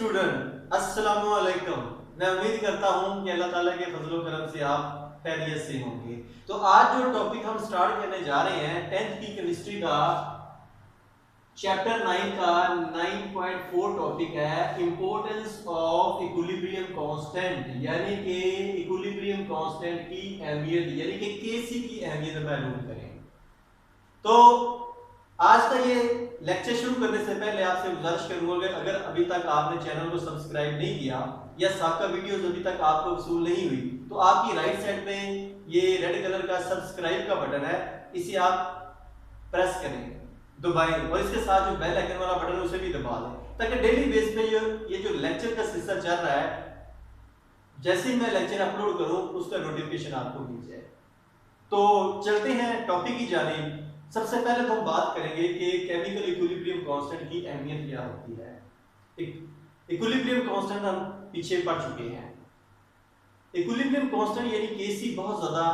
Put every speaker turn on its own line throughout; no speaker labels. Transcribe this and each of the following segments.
Student अस्सलामु अलैकुम। मैं उम्मीद करता हूं कि अल्लाह ताला के फजल करम से आप खैरियत से होंगे। तो आज जो टॉपिक हम स्टार्ट करने जा रहे हैं 10th की केमिस्ट्री का चैप्टर 9 का 9.4 टॉपिक है इंपॉर्टेंस ऑफ इक्विलिब्रियम कांस्टेंट, यानी कि इक्विलिब्रियम कांस्टेंट की अहमियत, यानी कि केसी की अहमियत मालूम करें। तो आज का ये लेक्चर शुरू करने से पहले आपसे गुजारिश करूंगा कि अगर अभी तक आपने चैनल को सब्सक्राइब नहीं किया या साका वीडियोस अभी तक आपको वसूल नहीं हुई तो आपकी राइट साइड में ये रेड कलर का सब्सक्राइब का बटन है, इसे आप प्रेस करें, दबाएं और इसके साथ जो बेल आइकन वाला बटन है उसे भी दबा दें ताकि डेली बेस पे ये जो लेक्चर का सिलसिला चल रहा है, जैसे ही मैं लेक्चर अपलोड करूं उसका नोटिफिकेशन आपको मिल जाए। तो चलते हैं टॉपिक की जानिब। सबसे पहले तो हम बात करेंगे कि केमिकल इक्विलिब्रियम कांस्टेंट की अहमियत क्या होती है। इक्विलिब्रियम कांस्टेंट हम पीछे पढ़ चुके हैं। इक्विलिब्रियम कांस्टेंट यानी केसी बहुत ज्यादा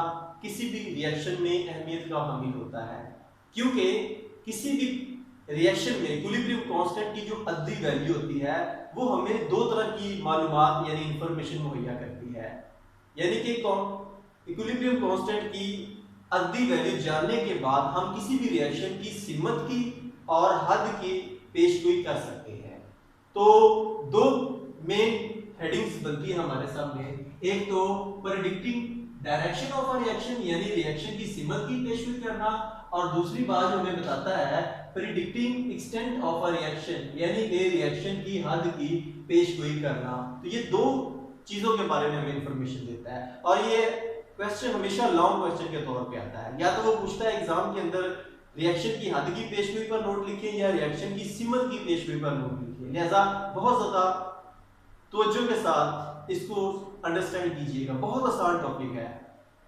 किसी भी रिएक्शन में अहमियत का हामिल होता है, क्योंकि किसी भी रिएक्शन में इक्विलिब्रियम कांस्टेंट की जो अद्दी वैल्यू होती है वो हमें दो तरह की मालूमात यानी इंफॉर्मेशन मुहैया करती है। यानी कि इक्विलिब्रियम कांस्टेंट की अद्दी वैल्यू जानने के बाद हम किसी भी रिएक्शन की सिमत की और हद की पेशगोई कर सकते हैं। तो दो मेन हेडिंग्स बनती है हमारे सामने, एक तो predicting direction of a reaction यानी रिएक्शन की सिमत की पेशगोई करना, और दूसरी बात जो हमें बताता है predicting extent of a reaction यानी कि रिएक्शन की हद की पेशगोई करना। तो ये दो चीजों के बारे में हमें इंफॉर्मेशन देता है और ये क्वेश्चन हमेशा लॉन्ग क्वेश्चन के तौर पे आता है। या तो वो पूछता है एग्जाम के अंदर रिएक्शन की हद की पेशगोई पर नोट लिखिए या रिएक्शन की सिमत की पेशगोई पर नोट लिखिए, लिहाजा बहुत ज्यादा तवज्जो के साथ इसको अंडरस्टैंड कीजिएगा। बहुत आसान टॉपिक है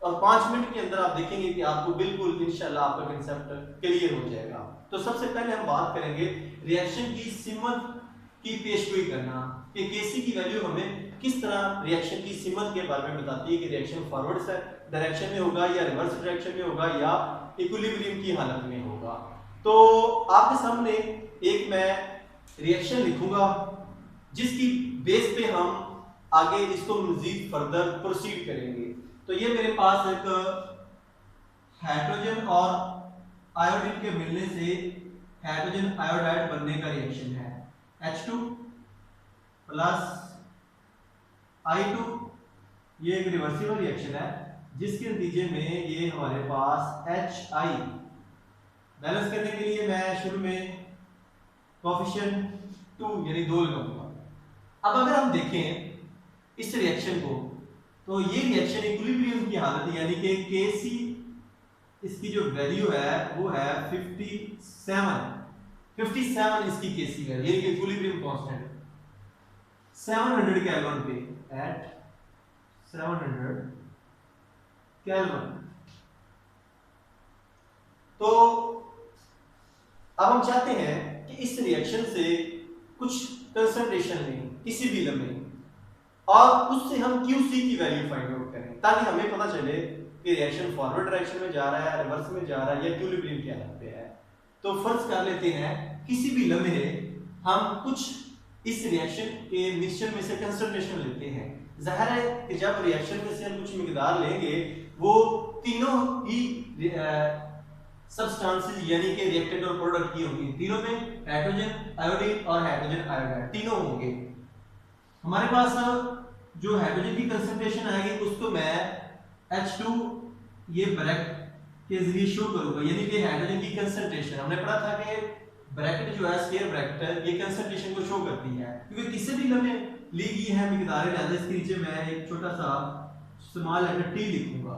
और 5 मिनट के अंदर आप देखेंगे कि आपको बिल्कुल इंशाल्लाह आपका कांसेप्ट क्लियर हो जाएगा। तो सबसे पहले हम बात करेंगे रिएक्शन की सिमत की पेशगोई करना कि केसी की वैल्यू हमें किस तरह रिएक्शन की सिमत के बारे में बताती है कि रिएक्शन फॉरवर्ड डायरेक्शन में होगा या रिवर्स डायरेक्शन में होगा या इक्विलिब्रियम की हालत में होगा। तो आपके सामने एक मैं रिएक्शन लिखूंगा जिसकी बेस पे हम आगे इसको मजीद फर्दर प्रोसीड करेंगे। तो ये मेरे पास एक हाइड्रोजन और आयोडीन के मिलने से हाइड्रोजन आयोडाइड बनने का रिएक्शन है, H2 प्लस I2। ये एक रिवर्सिबल रिएक्शन है जिसके नतीजे में ये हमारे पास HI बैलेंस करने के लिए मैं शुरू में कोएफिशिएंट 2 यानी 2 लगाऊंगा। अब अगर हम देखें इस रिएक्शन को तो ये रिएक्शन इक्विलिब्रियम की हालत यानी कि Kc इसकी जो वैल्यू है वो है 57 इसकी Kc वैल्यू यानी कि इक्विलिब्रियम कांस्टेंट 700 केल्विन पे एट 700 केल्विन। तो अब हम चाहते हैं कि इस रिएक्शन से कुछ कंसंट्रेशन लें किसी भी लम्हे और उससे हम QC की वैल्यू फाइंड आउट करें ताकि हमें पता चले कि रिएक्शन फॉरवर्ड डायरेक्शन में जा रहा है, रिवर्स में जा रहा है या इक्विलिब्रियम की हालत पे है। तो फर्ज कर लेते हैं किसी भी लम्हे हम कुछ इस रिएक्शन के मिक्सचर में से कंसंट्रेशन लेते हैं। जाहिर है कि जब रिएक्शन में से हम कुछ मिकदार लेंगे वो तीनों ही सब्सटेंसेस यानी कि रिएक्टेंट और प्रोडक्ट की होंगी, तीनों में हाइड्रोजन आयोडीन और हाइड्रोजन आयोडाइड तीनों होंगे। हमारे पास जो हाइड्रोजन की कंसंट्रेशन आएगी उसको मैं H2 ये ब्रैकेट के जरिए शो करूंगा, यानी कि हाइड्रोजन की कंसंट्रेशन हमने पढ़ा था कि ब्रैकेट जो है स्क्वायर ब्रैकेट है ये कंसंट्रेशन को शो करती है क्योंकि किसी भी लम्हे ली गई है मिकदार ज्यादा। इसके नीचे मैं एक छोटा सा स्मॉल लेटर t लिखूंगा।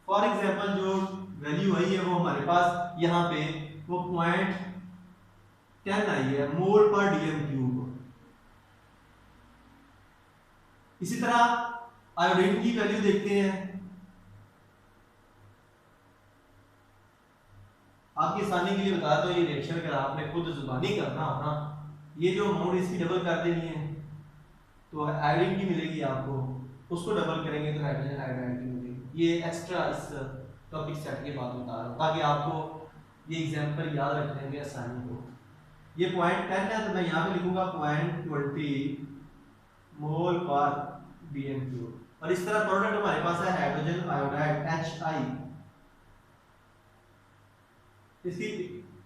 फॉर एग्जांपल जो वैल्यू आई है वो हमारे पास यहाँ पे वो 0.10 आई है मोल पर डीएम क्यूब। इसी तरह आयोडीन की वैल्यू देखते हैं। आपकी आसानी के लिए बता दो ये रिएक्शन अगर आपने खुद जुबानी करना हो ना, ये जो अमाउंट इसकी डबल कर देनी है तो आयोडीन की मिलेगी आपको, उसको डबल करेंगे तो हाइड्रोजन आयोडाइड की मिलेगी। ये एक्स्ट्रा इस टॉपिक सेट के बाद बता रहा हूँ ताकि आपको ये एग्जांपल याद रखने में आसानी हो। ये 0.10 है तो मैं यहाँ पे लिखूंगा 0.20 मोल पर DMQ। और इस तरह प्रोडक्ट हमारे पास है हाइड्रोजन आयोडाइड HI।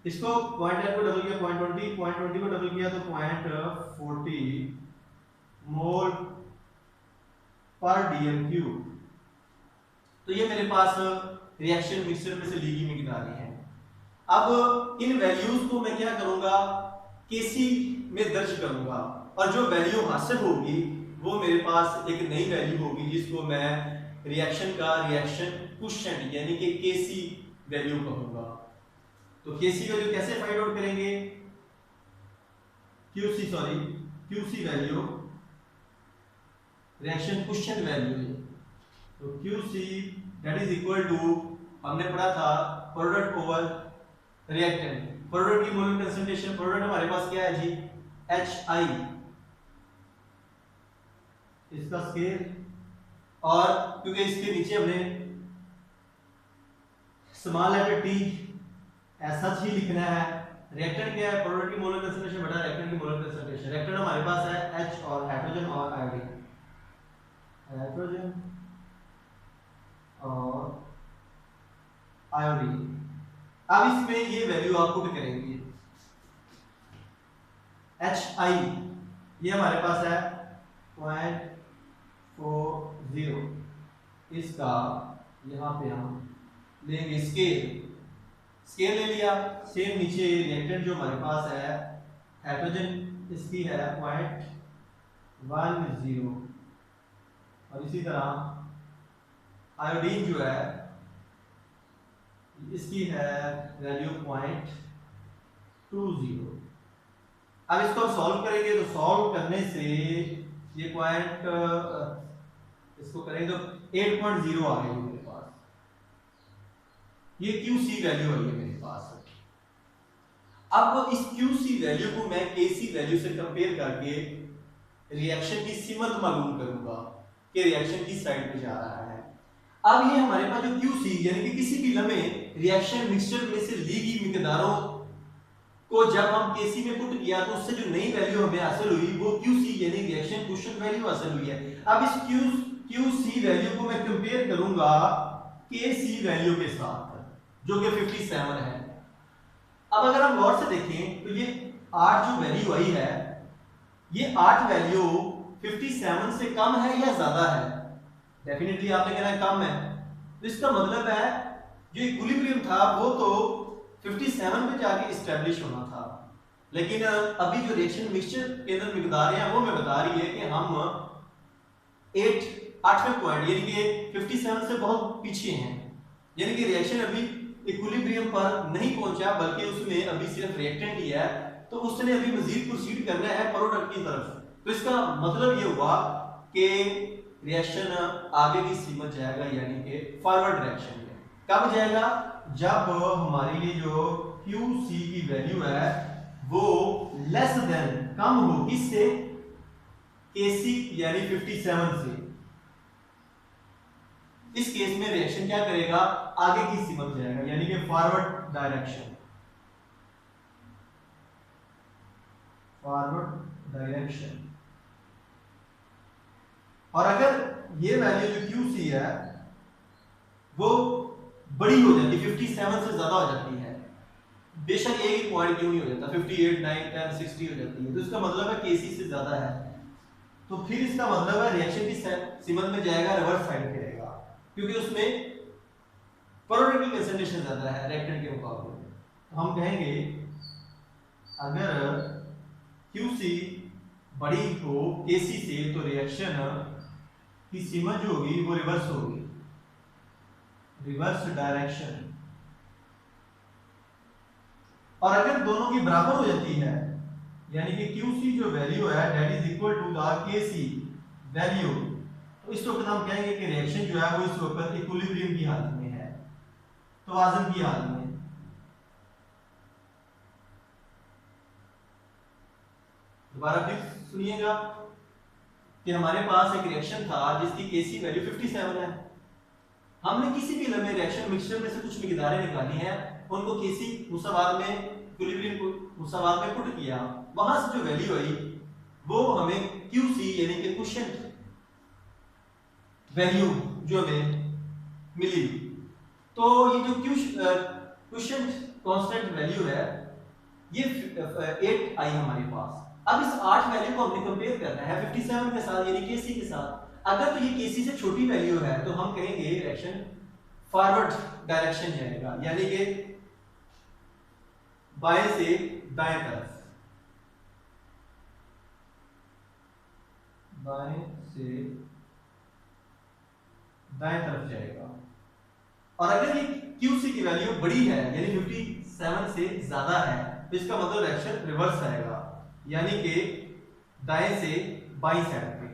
इसको 0.10 को डबल किया 0.20, 0.20 को डबल किया तो 0.40 मोल पर DMQ। तो ये मेरे पास रिएक्शन मिक्सचर में से ली गई मिकदारें हैं। अब इन वैल्यूज को मैं क्या करूंगा, केसी में दर्ज करूंगा, और जो वैल्यू हासिल होगी वो मेरे पास एक नई वैल्यू होगी जिसको मैं रिएक्शन का रिएक्शन कोएफिशिएंट यानी कि केसी वैल्यू कहूंगा। तो केसी वैल्यू कैसे फाइंड आउट करेंगे, QC value reaction coefficient value है। तो QC that is equal to, हमने पढ़ा था प्रोडक्ट ओवर रिएक्टेंट। प्रोडक्ट की मोलर कंसंट्रेशन, प्रोडक्ट हमारे पास क्या है जी, HI, इसका स्केल, और क्योंकि इसके नीचे हमने स्मॉल लेटर टी ऐसा ही लिखना है। रिएक्टेंट क्या है, प्रोडक्ट की मोलर कंसंट्रेशन बटा रिएक्टेंट की मोलर कंसंट्रेशन। रिएक्टेंट हमारे पास है H और हाइड्रोजन और आयोडीन, हाइड्रोजन और आयोडीन। अब इसमें ये वैल्यू आप पुट करेंगे। HI ये हमारे पास है 0.40, इसका यहाँ पे हम लेंगे स्केल ले लिया। सेम नीचे रिएक्टेंट जो हमारे पास है हाइड्रोजन, इसकी है 0.10, और इसी तरह आयोडीन जो है इसकी है वैल्यू 0.20। अब इसको हम सॉल्व करेंगे, तो सॉल्व करने से ये इसको करेंगे तो 8.0 आ गई मेरे पास। ये QC वैल्यू आई है मेरे पास। अब इस QC वैल्यू को मैं KC वैल्यू से कंपेयर करके रिएक्शन की सिमत मालूम करूंगा कि रिएक्शन किस साइड पे जा रहा है। अब ये हमारे पास जो QC यानी कि किसी भी लम्हे रिएक्शन मिक्सचर में से ली गई मिकदारों को जब हम KC में पुट किया तो उससे जो नई वैल्यू हमें हासिल हुई वो QC यानी रिएक्शन कोएफिशिएंट वैल्यू हासिल हुई है। अब इस QC वैल्यू को मैं कंपेयर करूंगा KC वैल्यू के साथ जो कि 57 है। अब अगर हम गौर से देखें तो ये 8 जो वैल्यू आई है, ये 8 वैल्यू 57 से कम है या ज्यादा है? डेफिनेटली आपने कहना है कम है। तो इसका मतलब है जो इक्विलिब्रियम था वो तो 57 पे जाके एस्टैब्लिश होना था, लेकिन अभी जो रिएक्शन मिक्सचर के अंदर मिकदारें हैं वो मैं बता रही है कि हम 8वें पॉइंट यानी कि 57 से बहुत पीछे हैं, यानी कि रिएक्शन अभी इक्विलिब्रियम पर नहीं पहुंचा बल्कि उसमें अभी सिर्फ रिएक्टेंट ही है, तो उसने अभी मजीद प्रोसीड करना है प्रोडक्ट की तरफ। तो इसका मतलब ये हुआ कि रिएक्शन आगे की सीमत जाएगा यानी कि फॉरवर्ड डायरेक्शन में। कब जाएगा? जब हमारी ये जो QC की वैल्यू है वो लेस देन कम हो किससे? KC यानी 57 से। इस केस में रिएक्शन क्या करेगा? आगे की सिमत जाएगा यानी कि फॉरवर्ड डायरेक्शन, फॉरवर्ड डायरेक्शन। और अगर ये वैल्यू जो QC है वो बड़ी हो जाती है, 57 से ज्यादा हो जाती है, बेशक एक ही पॉइंट क्यों नहीं हो जाता, 58, 9, 10, 60 हो जाती है, तो इसका मतलब है KC से ज्यादा है, तो फिर इसका मतलब है रिएक्शन की सिमत में जाएगा रिवर्स साइड पे रहेगा, क्योंकि उसमें प्रोडक्ट की कंसंट्रेशन ज्यादा है रिएक्टेंट के मुकाबले। तो हम कहेंगे अगर QC बड़ी हो KC से तो रिएक्शन की सीमा जो होगी वो रिवर्स होगी, रिवर्स डायरेक्शन। और अगर दोनों की बराबर हो जाती है यानी कि QC जो वैल्यू है that is equal to the KC value, तो इस वक्त हम कहेंगे कि रिएक्शन जो है वो इस वक्त इक्विलिब्रियम की हालत में है, तवाज़ुन की हालत में। दोबारा फिर सुनिएगा कि हमारे पास एक रिएक्शन था जिसकी KC वैल्यू 57 है। हमने किसी भी लम्हे रिएक्शन मिक्सचर में से कुछ मिकदारें निकाली हैं, उनको KC मुसावात में इक्विलिब्रियम को मुसावात में पुट किया, वहां से जो वैल्यू आई वो हमें QC यानी कि क्वोशिएंट वैल्यू जो हमें मिली, तो ये जो क्वोशिएंट कांस्टेंट वैल्यू है ये 8 आई हमारे पास। अब इस 8 वैल्यू को हमने कंपेयर करना है 57 के साथ, यानी केसी के साथ। अगर तो ये केसी से छोटी वैल्यू है तो हम कहेंगे रिएक्शन फॉरवर्ड डायरेक्शन जाएगा, यानी कि बाएं से दाएं तरफ, बाएं से दाएं तरफ जाएगा। और अगर ये QC की वैल्यू बड़ी है यानी 57 से ज्यादा है तो इसका मतलब रिएक्शन रिवर्स आएगा, यानी कि दाएं से बाईं साइड पे,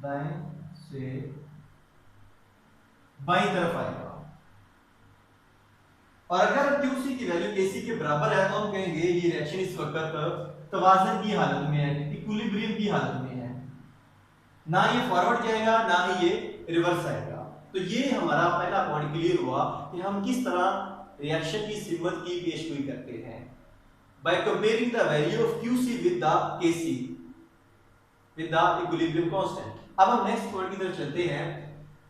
दाएं से बाईं तरफ आएगा। और अगर QC की वैल्यू KC के बराबर है तो हम कहेंगे ये रिएक्शन इस वक्त तवाज़ुन की हालत में है, इक्विलिब्रियम की हालत में है, ना ये फॉरवर्ड जाएगा ना ही ये रिवर्स आएगा। तो ये हमारा पहला पॉइंट क्लियर हुआ कि हम किस तरह रिएक्शन की सिमत की पेशगोई करते हैं, by comparing the value of QC with the KC with the equilibrium constant. अब हम नेक्स्ट पॉइंट की तरफ चलते हैं,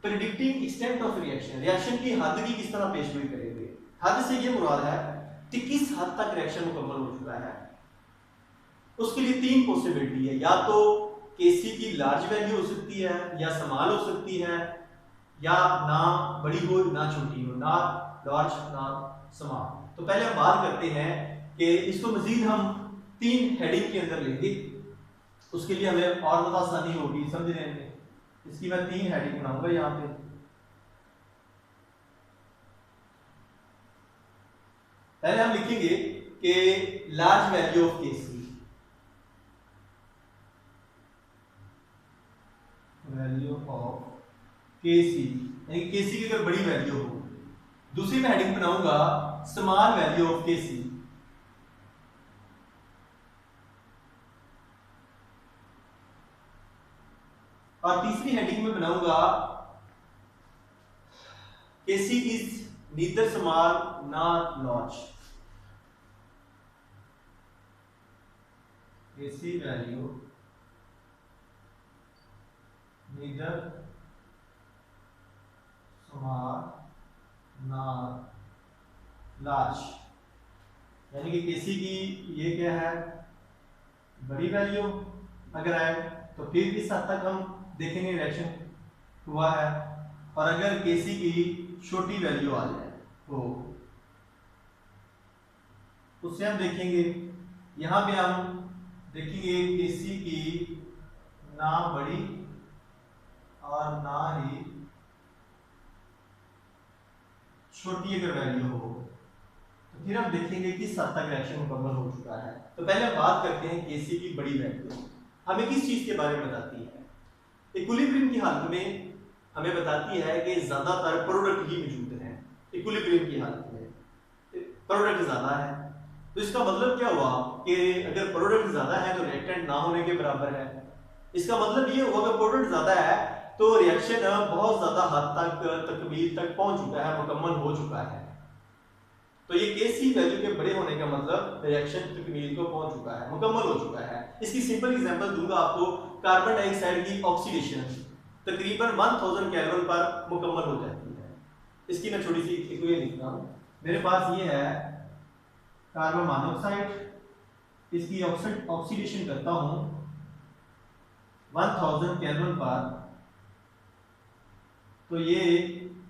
predicting extent of reaction. Reaction की हद की किस तरह पेशगोई करेंगे। हद से ये मुराद है कि किस हद तक रिएक्शन मुकम्मल हो चुका है। उसके लिए तीन पॉसिबिलिटी है, या तो KC की लार्ज वैल्यू हो सकती है, या स्मॉल हो सकती है, या ना बड़ी हो ना छोटी हो, ना लार्ज ना स्मॉल। तो पहले हम बात करते हैं कि इसको मजीद हम तीन हेडिंग के अंदर लेंगे, उसके लिए हमें और ज़्यादा आसानी होगी समझने में। इसकी मैं तीन हेडिंग बनाऊंगा यहाँ पे। पहले हम लिखेंगे कि large value of KC, value of KC यानी KC की अगर बड़ी वैल्यू हो। दूसरी मैं हेडिंग बनाऊंगा स्मॉल वैल्यू ऑफ KC, और तीसरी हेडिंग में बनाऊंगा KC is neither small not large, KC value neither small not large, यानी कि KC की ये क्या है बड़ी वैल्यू अगर आए तो फिर इस हद तक हम देखेंगे रिएक्शन हुआ है, और अगर KC की छोटी वैल्यू आ जाए तो उससे हम देखेंगे, यहां पे हम देखेंगे KC की ना बड़ी और ना ही छोटी अगर वैल्यू हो तो फिर हम देखेंगे किस हद तक रिएक्शन मुकम्मल हो चुका है। तो पहले हम बात करते हैं KC की बड़ी वैल्यू हमें किस चीज के बारे में बताती है। इक्विलिब्रियम की हालत में हमें बताती है कि ज्यादातर प्रोडक्ट ही मौजूद है। इक्विलिब्रियम की हालत में प्रोडक्ट ज्यादा है, तो इसका मतलब क्या हुआ कि अगर प्रोडक्ट ज्यादा है तो रिएक्टेंट ना होने के बराबर है। इसका मतलब ये हुआ कि प्रोडक्ट ज्यादा है तो रिएक्शन बहुत ज्यादा हद तक तकमील तक पहुंच चुका है, मुकम्मल हो चुका है। तो ये KC वैल्यू के बड़े होने का मतलब रिएक्शन तकमील को पहुंच चुका है, मुकम्मल हो चुका है। इसकी सिंपल एग्जांपल दूंगा आपको, कार्बन डाइऑक्साइड की ऑक्सीडेशन तकरीबन 1000 केल्विन पर मुकम्मल हो जाती है। इसकी मैं छोटी सी इक्वेशन लिखता हूं। मेरे पास ये है कार्बन मोनोऑक्साइड, इसकी ऑक्सीडेशन करता हूं 1000 केल्विन पर, तो ये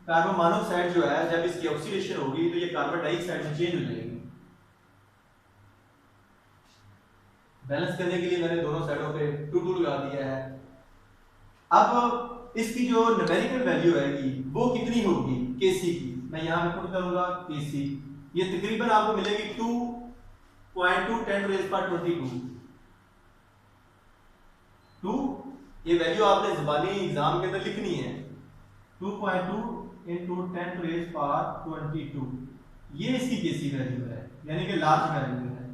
कार्बन मोनोऑक्साइड जो है जब इसकी ऑक्सीडेशन होगी तो ये कार्बन डाइऑक्साइड में चेंज हो जाएगी। बैलेंस करने के लिए मैंने दोनों साइडों पे 2 लगा दिया है। अब इसकी जो न्यूमेरिकल वैल्यू आएगी वो कितनी होगी KC की, मैं यहां पे पुट करूंगा KC, ये तकरीबन आपको मिलेगी 2.2 10⁻22। 2 ये वैल्यू आपने ज़बानी एग्जाम के अंदर लिखनी है, 2.2 × 10⁻22, ये इसकी KC वैल्यू है, यानी कि लार्ज वैल्यू है।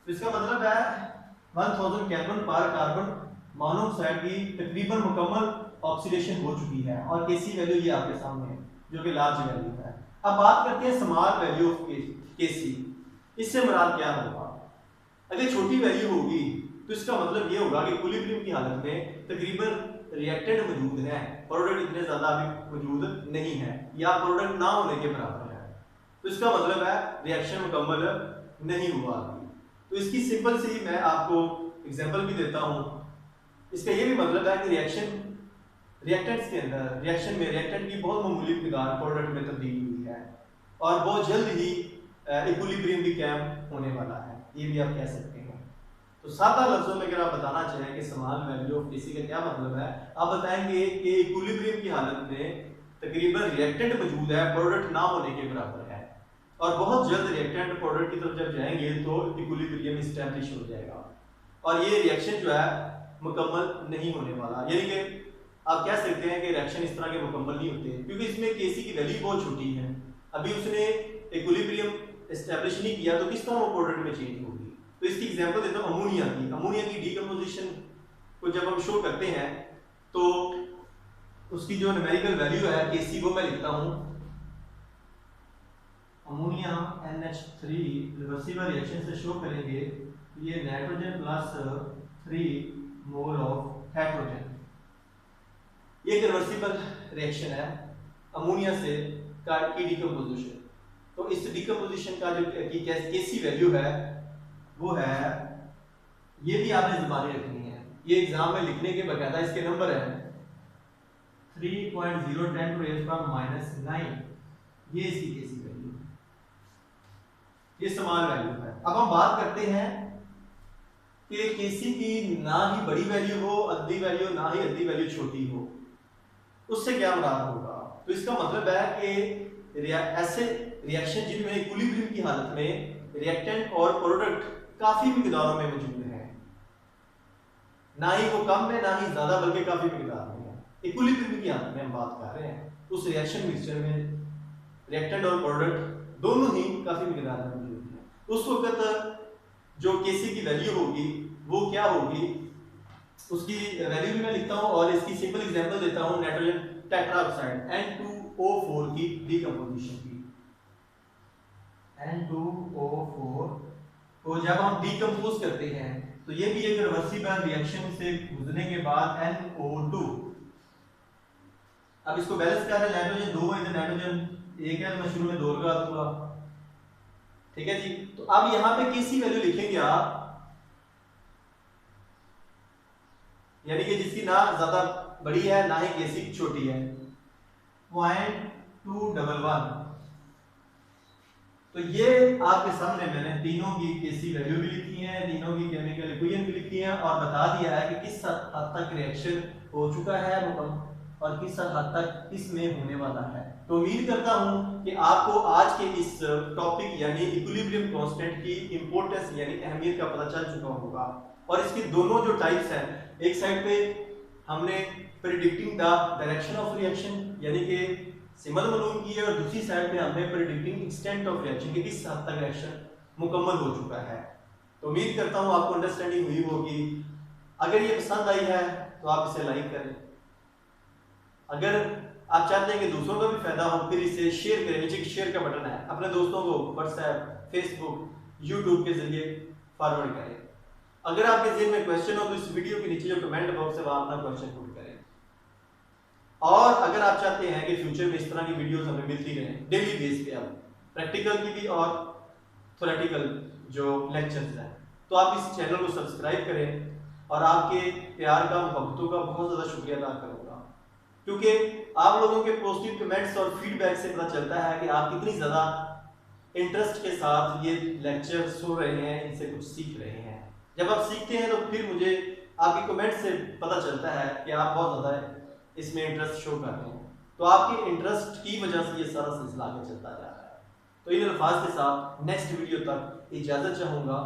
तो इसका मतलब है 1000 केल्विन पर कार्बन मोनोऑक्साइड की तकरीबन मुकम्मल ऑक्सीडेशन हो चुकी है, और KC वैल्यू ये आपके सामने है जो कि लार्ज वैल्यू है। अब बात करते हैं स्मॉल वैल्यू ऑफ KC। इससे मुराद क्या होगा? अगर छोटी वैल्यू होगी तो इसका मतलब ये होगा कि इक्विलिब्रियम की हालत में तकरीबन रिएक्टेंट मौजूद है, प्रोडक्ट इतने ज्यादा अभी मौजूद नहीं है या प्रोडक्ट ना होने के बराबर है। तो इसका मतलब है रिएक्शन मुकम्मल नहीं हुआ अभी। तो इसकी सिंपल सी मैं आपको एग्जांपल भी देता हूं। इसका ये भी मतलब है कि रिएक्टेंट्स के अंदर रिएक्शन में रिएक्टेंट की बहुत मामूली मिकदार प्रोडक्ट में तब्दील हुई है और बहुत जल्द ही इक्विलिब्रियम भी कायम होने वाला है, ये भी आप कह सकते हैं। तो सादा लफ्जों में अगर आप बताना चाहें कि समान वैल्यू ऑफ केसी का क्या मतलब है, आप बताएंगे कि इक्विलिब्रियम की हालत में तकरीबन रिएक्टेंट मौजूद है, प्रोडक्ट ना होने के बराबर है और बहुत जल्द रिएक्टेंट प्रोडक्ट की तरफ जब जाएंगे तो इक्विलिब्रियम एस्टैब्लिश हो जाएगा और ये रिएक्शन जो है मुकम्मल नहीं होने वाला। यानी कि आप कह सकते हैं कि रिएक्शन इस तरह के मुकम्मल नहीं होते क्योंकि इसमें केसी की वैल्यू बहुत छोटी है, अभी उसने इक्विलिब्रियम एस्टैब्लिश नहीं किया तो किस तरह वो प्रोडक्ट में चेंज होगी। तो इसकी एग्जांपल देता हूं अमोनिया की डीकंपोजिशन को जब हम शो करते हैं तो उसकी जो न्यूमेरिकल वैल्यू है केसी वो मैं लिखता हूं अमोनिया NH3 रिवर्सिबल रिएक्शन से शो करेंगे ये nitrogen plus 3 mole of hydrogen, ये एक रिवर्सिबल रिएक्शन है अमोनिया से की डीकंपोजिशन। तो इस डीकंपोजिशन का जो केसी वैल्यू है वो है, ये भी आपने ज़बानी रखनी है, ये एग्जाम में लिखने के बकायदा इसके नंबर है 3.010 to raised power -9, ये इसकी केसी वैल्यू है, ये समान वैल्यू है। अब हम बात करते हैं कि केसी की ना ही बड़ी वैल्यू हो अद्दी वैल्यू, ना ही अद्दी वैल्यू छोटी हो, उससे क्या मुराद होगा। तो इसका मतलब है कि ऐसे रिएक्शन जिनमें इक्विलिब्रियम की हालत में रिएक्टेंट और प्रोडक्ट काफी मिकदारों में मौजूद है, ना ही वो कम है ना ही ज्यादा बल्कि काफी मिकदार में है, इक्विलिब्रियम की हालत में हम बात कर रहे हैं। उस रिएक्शन मिक्सचर में रिएक्टेंट और प्रोडक्ट दोनों ही काफी मिकदार में मौजूद है, उस वक्त जो केसी की वैल्यू होगी वो क्या होगी, उसकी वैल्यू भी मैं लिखता हूं और इसकी सिंपल एग्जांपल देता हूं नाइट्रोजन टेट्राऑक्साइड N2O4 की डीकंपोजिशन की। N2O4 को जब हम डीकंपोज करते हैं तो ये भी एक रिवर्सिबल रिएक्शन से गुजरने के बाद NO2, अब इसको बैलेंस कर रहे हैं, नाइट्रोजन 2 है इधर नाइट्रोजन 1 है, मैं शुरू में 2 लगा दूंगा, ठीक है जी। तो अब यहां पे केसी वैल्यू लिखेंगे आप, यानी कि जिसकी ना ज्यादा बड़ी है ना ही केसी छोटी है, 0.211। तो ये आपके सामने मैंने तीनों की केसी वैल्यू भी लिखी है, तीनों की केमिकल इक्वेशन भी लिखी है और बता दिया है कि किस हद तक रिएक्शन हो चुका है और किस हद तक इसमें होने वाला है। तो उम्मीद करता हूं कि आपको आज के इस टॉपिक यानी इक्विलिब्रियम कांस्टेंट की इंपॉर्टेंस यानी अहमियत का पता चल चुका होगा। और इसके दोनों जो टाइप्स हैं, एक साइड पे हमने predicting the direction of reaction यानी कि सिमल मालूम की है और दूसरी साइड पे हमने प्रेडिक्टिंग एक्सटेंट ऑफ रिएक्शन कि किस हद तक रिएक्शन मुकम्मल हो चुका है। तो उम्मीद करता हूं आपको अंडरस्टैंडिंग हुई होगी। अगर ये पसंद आई है तो आप इसे लाइक करें, अगर आप चाहते हैं कि दूसरों को भी फायदा हो फिर इसे शेयर करें, नीचे शेयर का बटन है, अपने दोस्तों को व्हाट्सएप, फेसबुक, यूट्यूब के जरिए फॉरवर्ड करें। अगर आपके ज़हन में क्वेश्चन हो तो इस वीडियो के नीचे जो कमेंट बॉक्स है वहां अपना क्वेश्चन पुट करें। और अगर आप चाहते हैं कि फ्यूचर में इस तरह की वीडियोस हमें मिलती रहें डेली बेस पे, अब प्रैक्टिकल की भी और थ्योरेटिकल जो लेक्चर्स हैं, तो आप इस चैनल को सब्सक्राइब करें। और आपके प्यार का, मोहब्बतों का बहुत ज़्यादा शुक्रिया अदा करूँगा, क्योंकि आप लोगों के पॉजिटिव कमेंट्स और फीडबैक से पता चलता है कि आप कितनी ज़्यादा इंटरेस्ट के साथ ये लेक्चर सुन रहे हैं, इनसे कुछ सीख रहे हैं। जब आप सीखते हैं तो फिर मुझे आपके कमेंट से पता चलता है कि आप बहुत ज़्यादा इसमें इंटरेस्ट शो कर रहे हैं। तो आपके इंटरेस्ट की वजह से ये सारा सिलसिला आगे चलता जा रहा है। तो इन अल्फाज के साथ नेक्स्ट वीडियो तक इजाज़त चाहूँगा।